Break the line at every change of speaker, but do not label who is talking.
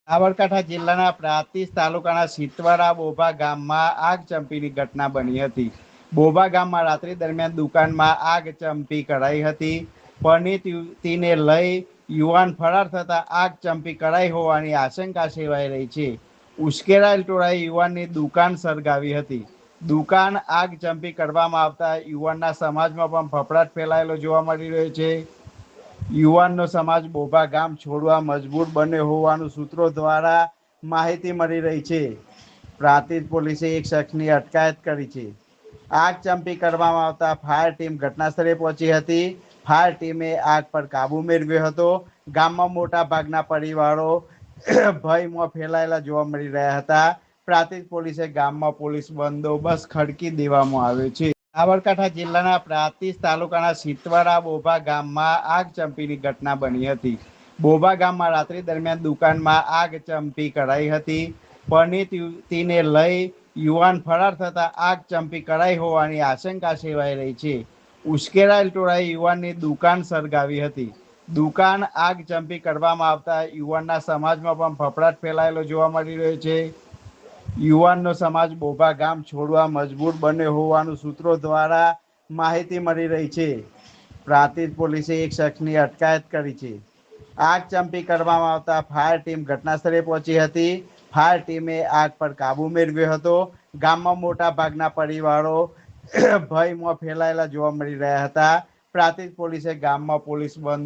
સાબરકાંઠા જિલ્લાના પ્રાંતિજ તાલુકાના સિતવાડા બોભા ગામમાં આગ ચંપીની ઘટના બની હતી. બોભા ગામમાં રાત્રિ દરમિયાન દુકાનમાં આગ ચંપી કરાઈ હતી. પરણિત યુવતીને લઈ યુવાન ફરાર થતા આગ ચંપી કરાઈ હોવાની આશંકા સેવાઈ રહી છે. ઉશ્કેરાયેલ ટોળાએ યુવાનની દુકાન સળગાવી હતી. દુકાન આગ ચંપી કરવામાં આવતા યુવાનના સમાજમાં પણ ફફડાટ ફેલાયેલો જોવા મળી રહ્યો છે. યુવાનનો સમાજ બોભા ગામ છોડવા મજબૂર બન્યો હોવાનું સૂત્રો દ્વારા માહિતી મળી રહી છે. પ્રાંતિજ પોલીસે એક શખ્સની અટકાયત કરી છે. આગ ચંપી કરવામાં આવતા ફાયર ટીમ ઘટનાસ્થળે પહોંચી હતી. ફાયર ટીમે આગ પર કાબુ મેળવ્યો હતો. ગામમાં મોટા ભાગના પરિવારો ભયમાં ફેલાયેલા જોવા મળી રહ્યા હતા. પ્રાંતિજ પોલીસે ગામમાં પોલીસ બંદોબસ્ત ખડકી દેવામાં આવ્યો છે. સાબરકાંઠા જિલ્લાના પ્રાંતિજ તાલુકાના સિતવાડા બોભા ગામમાં આગ ચંપીની ઘટના બની હતી. બોભા ગામમાં રાત્રિ દરમિયાન દુકાનમાં આગ ચંપી કરાઈ હતી. પરણિત યુવતીને લઈ યુવાન ફરાર થતા આગ ચંપી કરાઈ હોવાની આશંકા સેવાઈ રહી છે. ઉશ્કેરાયેલ ટોળાએ યુવાનની દુકાન સળગાવી હતી. દુકાન આગ ચંપી કરવામાં આવતા યુવાનના સમાજમાં પણ ફફડાટ ફેલાયેલો જોવા મળી રહ્યો છે. યુવાનનો સમાજ બોભા ગામ છોડવા મજબૂર બન્યો હોવાનું સૂત્રો દ્વારા માહિતી મળી રહી છે. પ્રાંતિજ પોલીસે એક શખ્સની અટકાયત કરી છે. આગ ચંપી કરવામાં આવતા ફાયર ટીમ ઘટનાસ્થળે પહોંચી હતી. ફાયર ટીમે આગ પર કાબુ મેળવ્યો હતો. ગામમાં મોટા ભાગના પરિવારો ભયમાં ફેલાયેલા જોવા મળી રહ્યા હતા. પ્રાંતિજ પોલીસે ગામમાં પોલીસ બંધ